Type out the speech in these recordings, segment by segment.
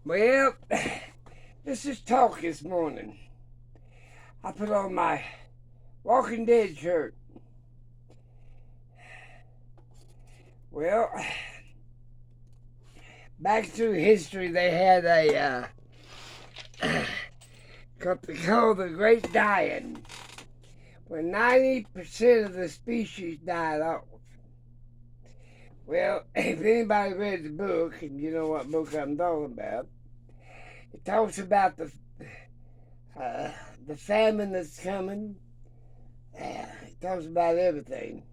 Well, this is talk this morning. I put on my Walking Dead shirt. Well, back through history, they had a something called the Great Dying, where 90% of the species died off. Well, if anybody read the book, and you know what book I'm talking about, it talks about the famine that's coming. It talks about everything.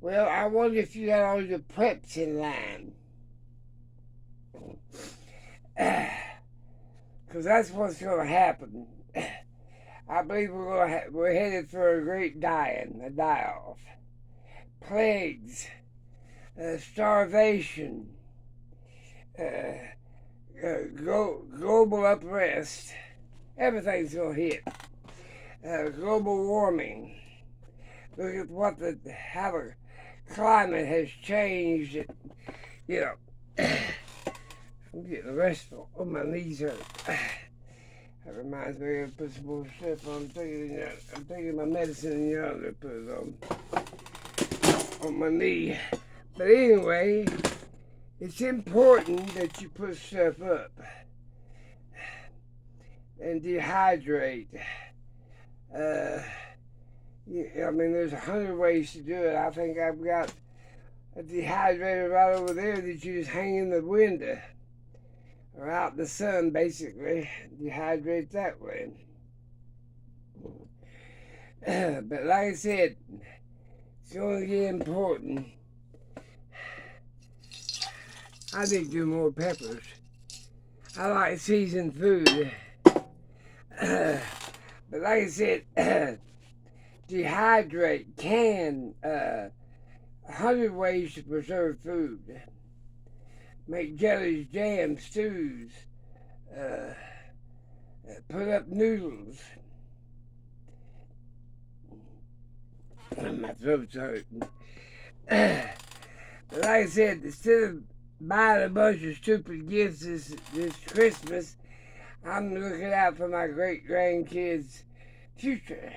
Well, I wonder if you got all your preps in line. Because that's what's going to happen. I believe we're headed for a great dying, a die-off. Plagues, starvation, global unrest. Everything's going to hit. Global warming. Look at how the climate has changed. I'm getting restful. Oh, my knees hurt. That reminds me of put some more stuff on. I'm taking my medicine in yonder, put it on my knee. But anyway, it's important that you put stuff up and dehydrate. There's 100 ways to do it. I think I've got a dehydrator right over there that you just hang in the window or out in the sun, basically. Dehydrate that way. But like I said, it's going to get important. I need to do more peppers. I like seasoned food. But like I said, dehydrate, can, 100 ways to preserve food. Make jellies, jams, stews. Put up noodles. My throat's hurting. But like I said, instead of buying a bunch of stupid gifts this Christmas, I'm looking out for my great grandkids' future.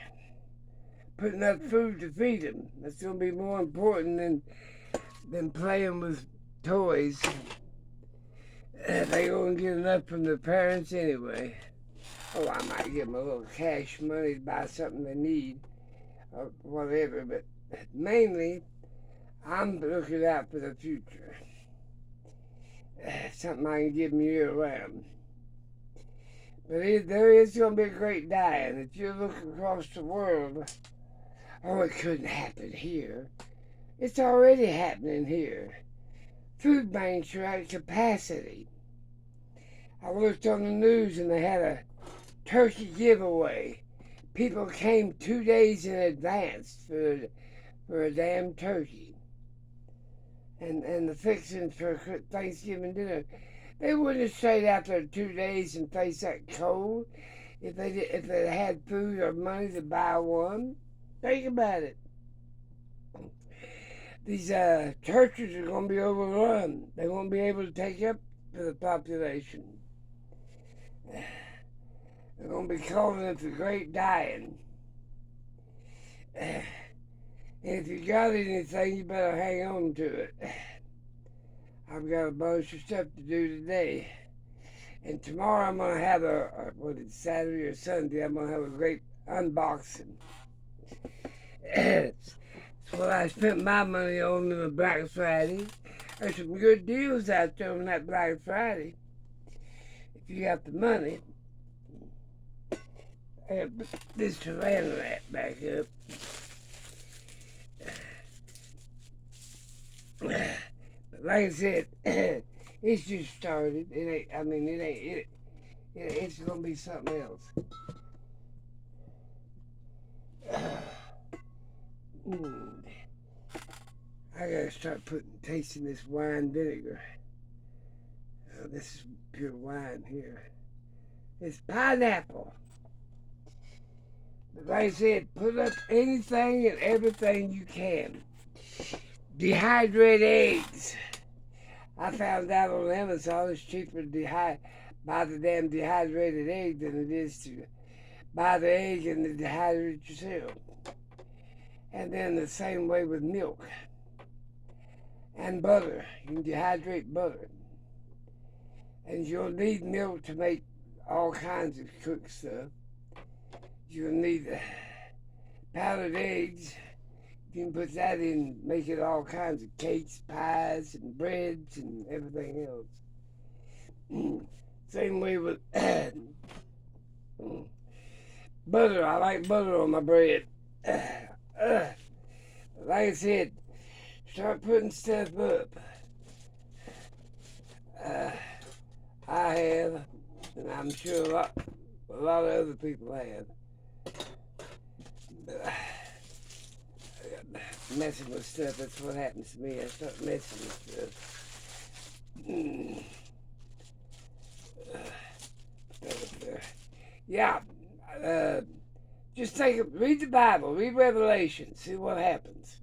Putting up food to feed them. That's going to be more important than playing with toys. They going to get enough from their parents anyway. Oh, I might give them a little cash money to buy something they need or whatever, but mainly I'm looking out for the future. Something I can give them year round. But there is going to be a great dying. If you look across the world, oh, it couldn't happen here. It's already happening here. Food banks are at capacity. I looked on the news and they had a turkey giveaway. People came 2 days in advance for a damn turkey. And the fixings for Thanksgiving dinner. They wouldn't have stayed out there 2 days and faced that cold if they had food or money to buy one. Think about it. These churches are going to be overrun. They won't be able to take up for the population. They're going to be calling it the Great Dying. And if you got anything, you better hang on to it. I've got a bunch of stuff to do today. And tomorrow I'm going to have Saturday or Sunday, I'm going to have a great unboxing. It's what I spent my money on the Black Friday. There's some good deals out there on that Black Friday. If you got the money. I have this saran wrap back up. But like I said, it's just started. It's gonna be something else. I gotta start tasting this wine vinegar. This is pure wine here. It's pineapple. But like I said, put up anything and everything you can. Dehydrate eggs. I found out on Amazon it's cheaper to buy the damn dehydrated egg than it is to buy the egg and dehydrate it yourself. And then the same way with milk and butter. You can dehydrate butter. And you'll need milk to make all kinds of cooked stuff. You'll need powdered eggs. You can put that in, make it all kinds of cakes, pies, and breads, and everything else. Same way with butter. I like butter on my bread. Like I said, start putting stuff up. I have, and I'm sure a lot of other people have. But messing with stuff, that's what happens to me. I start messing with stuff. Yeah, just read the Bible, read Revelation, see what happens.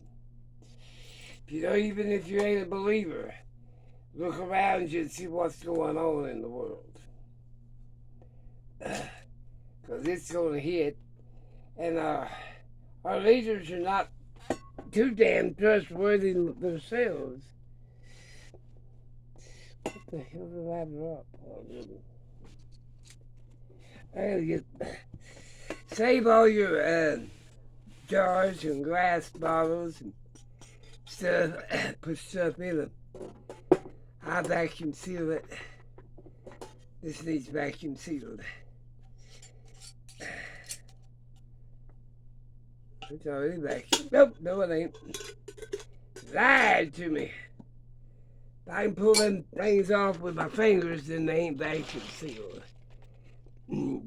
Even if you ain't a believer, look around you and see what's going on in the world. Because it's going to hit. And our leaders are not too damn trustworthy themselves. What the hell did I drop? Save all your jars and glass bottles and stuff. Put stuff in them. I vacuum seal it. This needs vacuum sealed. It's already vacuum. Nope, no it ain't. Lied to me. If I can pull them things off with my fingers, then they ain't vacuum sealed.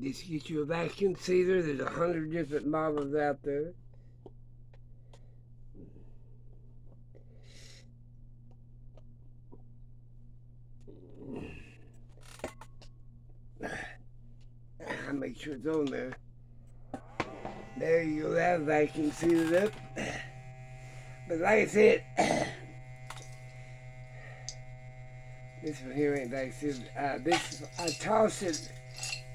Just get you a vacuum sealer. There's 100 different models out there. I make sure it's on there. There you go, that vacuum sealed up. But like I said, this one here ain't vacuum sealed. I toss it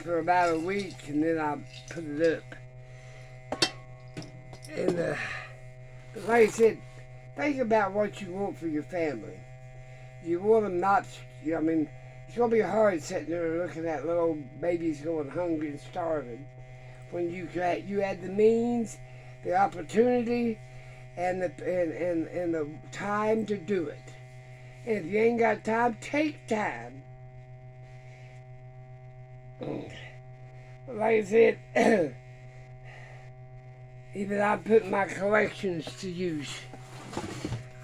for about a week and then I put it up. And like I said, think about what you want for your family. You want them not, it's going to be hard sitting there looking at little babies going hungry and starving when you had the means, the opportunity, and the time to do it. And if you ain't got time, take time. Like I said, even I'm putting my collections to use.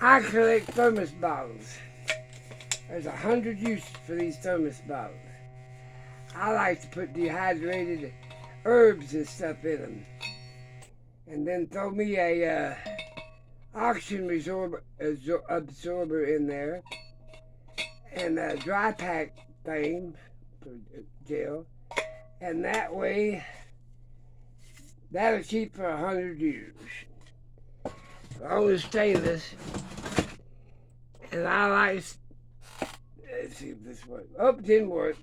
I collect thermos bottles. There's 100 uses for these thermos bottles. I like to put dehydrated herbs and stuff in them. And then throw me a oxygen absorber in there. And a dry pack thing for gel. And that way, that'll keep for 100 years. As long as stainless. And I like, let's see if this works. Oh, it didn't work.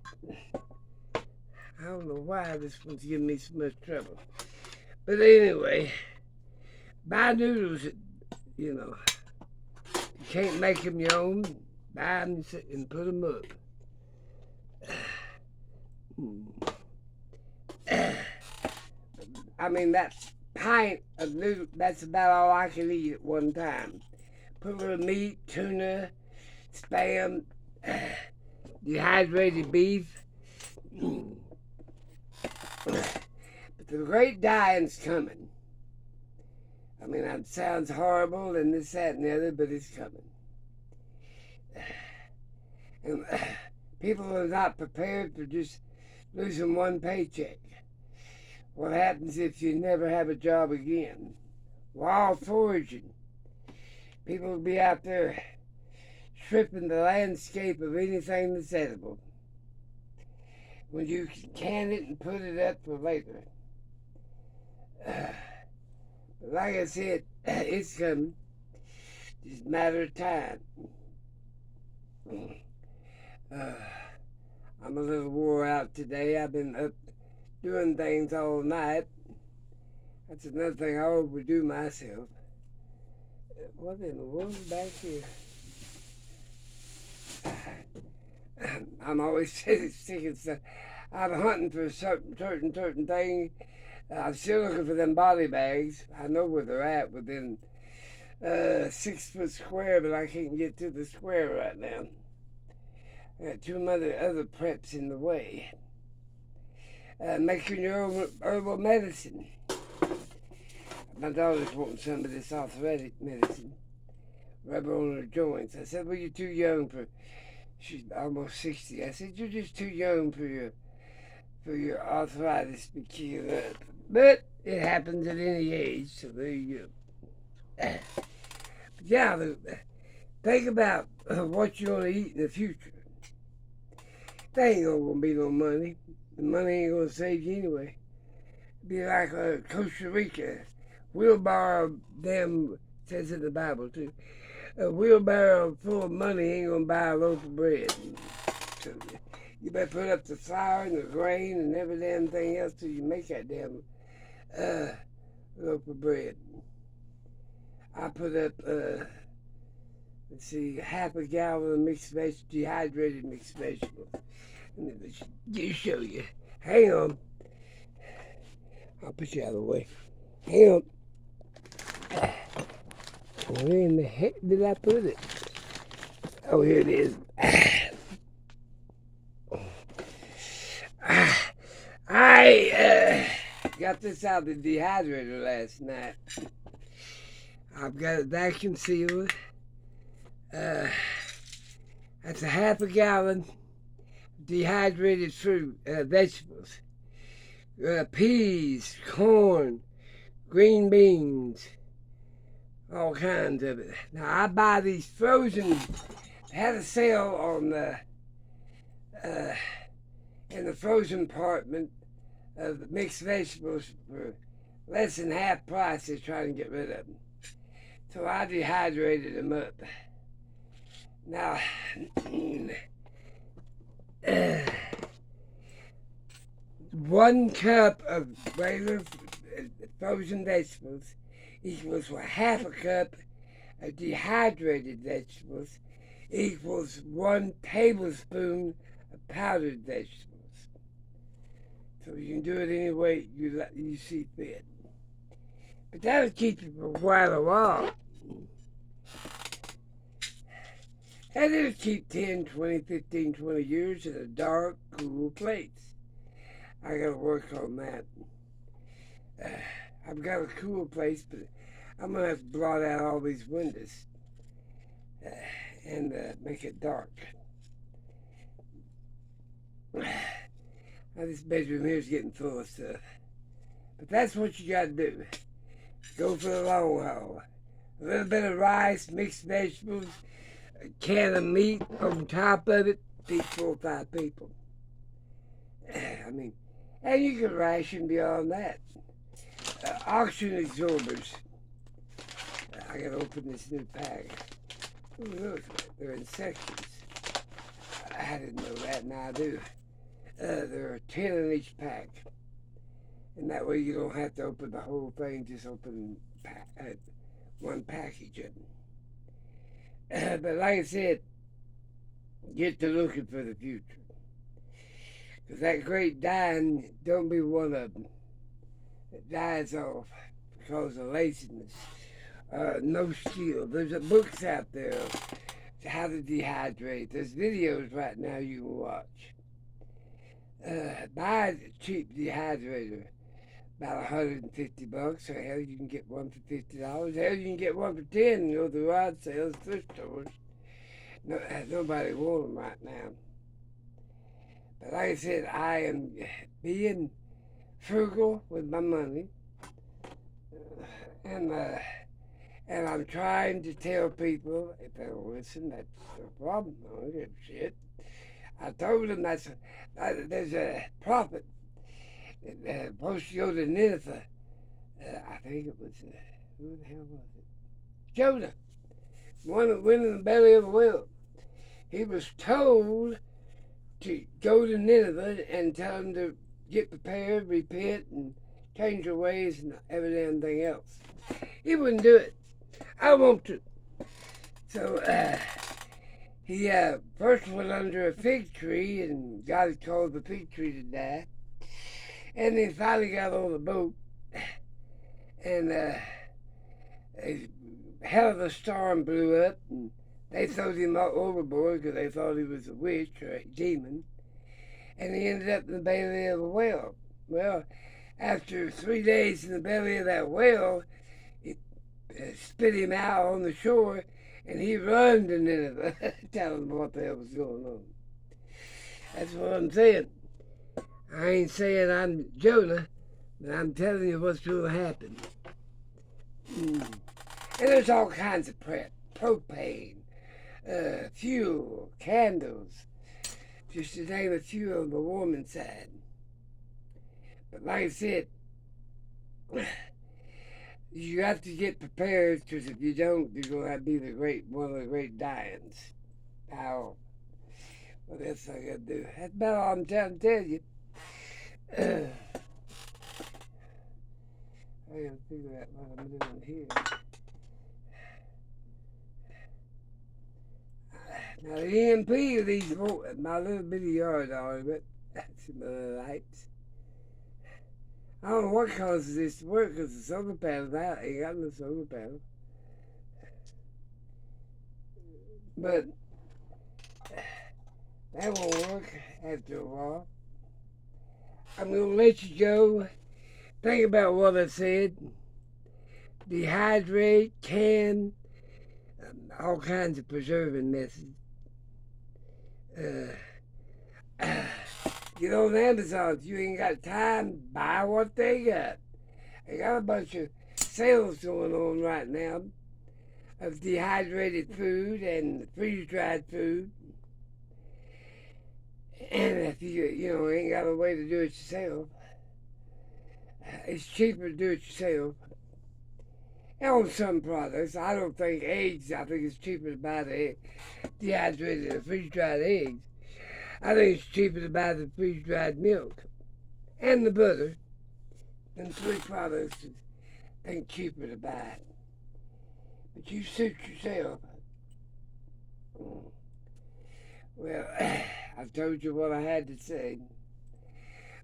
I don't know why this one's giving me so much trouble. But anyway, buy noodles, you can't make them your own. Buy them and put them up. That pint of noodles, that's about all I can eat at one time. Put a little meat, tuna, spam, dehydrated beef. But the great dying's coming. That sounds horrible and this, that, and the other, but it's coming. And people are not prepared for just losing one paycheck. What happens if you never have a job again? Wild foraging. People will be out there stripping the landscape of anything that's edible when you can can it and put it up for later. But like I said, it's coming. Just a matter of time. Uh, I'm a little wore out today. I've been up doing things all night. That's another thing I overdo myself. What in the world is back here? I'm always sick of stuff. I'm hunting for certain thing. I'm still looking for them body bags. I know where they're at within 6 foot square, but I can't get to the square right now. I got too many other preps in the way. Making your own herbal medicine. My daughter's wanting some of this arthritic medicine. Rub on her joints. I said, well, you're too young for. She's almost 60. I said, you're just too young for your arthritis to kill up. But it happens at any age, so there you go. But yeah, think about what you're going to eat in the future. There ain't going to be no money. The money ain't going to save you anyway. It'd be like Costa Rica. Wheelbarrow, them, says in the Bible too. A wheelbarrow full of money ain't going to buy a loaf of bread. So you better put up the flour and the grain and every damn thing else till you make that damn loaf of bread. I put up, let's see, half a gallon of dehydrated mixed vegetables. Let me just show you. Hang on. I'll put you out of the way. Hang on. Where in the heck did I put it? Oh, here it is. I got this out of the dehydrator last night. I've got it vacuum sealed. That's a half a gallon dehydrated fruit, vegetables. Peas, corn, green beans, all kinds of it. Now I buy these frozen. They had a sale on the in the frozen department of the mixed vegetables for less than half price. They're trying to get rid of them, so I dehydrated them up. Now, 1 cup of regular frozen vegetables equals half a cup of dehydrated vegetables equals 1 tablespoon of powdered vegetables. So you can do it any way you see fit. But that'll keep you for quite a while. And it'll keep 10, 20, 15, 20 years in a dark, cool place. I gotta work on that. I've got a cool place, but I'm gonna have to blot out all these windows and make it dark. Now this bedroom here is getting full of stuff. But that's what you gotta do. Go for the long haul. A little bit of rice, mixed vegetables, a can of meat on top of it, feed 4 or 5 people. I mean, and you can ration beyond that. Oxygen absorbers. I gotta open this new pack. Ooh, look, they're in sections. I didn't know that, now I do. There are 10 in each pack. And that way you don't have to open the whole thing, just open one package of them. But like I said, get to looking for the future. Because that great dying, don't be one of them that dies off because of laziness. No skill. There's books out there on how to dehydrate. There's videos right now you can watch. Buy a cheap dehydrator, about $150. So hell, you can get one for $50. Hell, you can get one for $10. You know the rod sales, thrift stores. No, nobody wants them right now. But like I said, I am being frugal with my money, and I'm trying to tell people if they don't listen, that's no problem. I don't give a shit. I told them there's a prophet supposed to go to Nineveh. I think it was who the hell was it? Jonah, one that went in the belly of the whale. he was told to go to Nineveh and tell them to get prepared, repent, and change their ways and everything else. He wouldn't do it. I want to. So he first went under a fig tree, and God told the fig tree to die. And then finally got on the boat, and a hell of a storm blew up, and they threw him overboard because they thought he was a witch or a demon. And he ended up in the belly of a whale. Well, after 3 days in the belly of that whale, it spit him out on the shore, and he run to Nineveh, telling them what the hell was going on. That's what I'm saying. I ain't saying I'm Jonah, but I'm telling you what's going to happen. And there's all kinds of prep. Propane, fuel, candles, just to name a few on the warming side. But like I said, you have to get prepared, because if you don't, you're going to be one of the great dyings. Now, what else I got to do? That's about all I'm trying to tell you. I gotta figure out what I'm doing here. Now the EMP of these, my little bitty yard argument, that's some lights. I don't know what causes this to work, because the solar panels out. I ain't got no solar panel. But that won't work after a while. I'm going to let you go. Think about what I said. Dehydrate, can, all kinds of preserving methods. Get on Amazon. If you ain't got time, buy what they got. They got a bunch of sales going on right now of dehydrated food and freeze-dried food. And if you ain't got a way to do it yourself, it's cheaper to do it yourself. And on some products, I don't think eggs, I think it's cheaper to buy the dehydrated or freeze-dried eggs. I think it's cheaper to buy the freeze-dried milk and the butter. Them 3 products I think cheaper to buy. But you suit yourself. Well, I've told you what I had to say.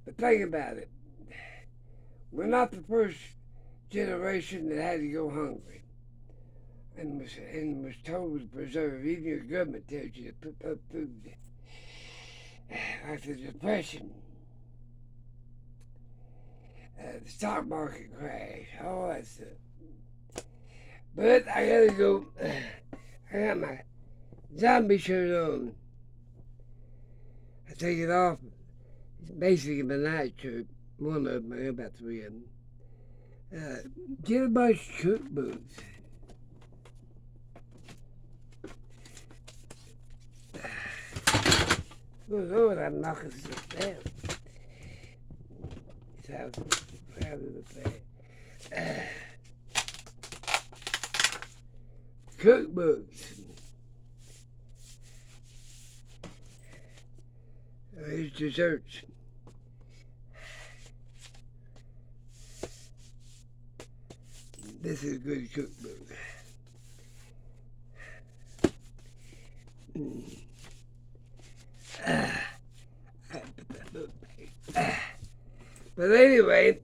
But think about it. We're not the first generation that had to go hungry and was told to preserve. Even your government tells you to put up food. Like the Depression, the stock market crash, all that stuff. But I gotta go. I got my zombie shirt on. I take it off. It's basically my night shirt. One of them, I got about 3 of them. Get a bunch of cookbooks. Oh Lord, I'm knocking stuff down. Sounds proud of the fact. Cookbooks. Here's desserts. This is a good cookbook. But anyway,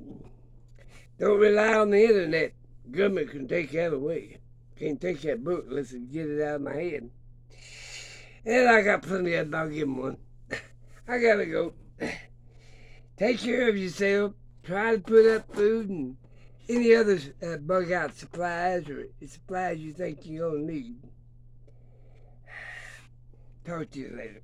don't rely on the internet. Government can take that away. Can't take that book unless I get it out of my head. And I got plenty of them. I'll give them one. I gotta go. Take care of yourself. Try to put up food and any other bug out supplies or supplies you think you're gonna need. Talk to you later.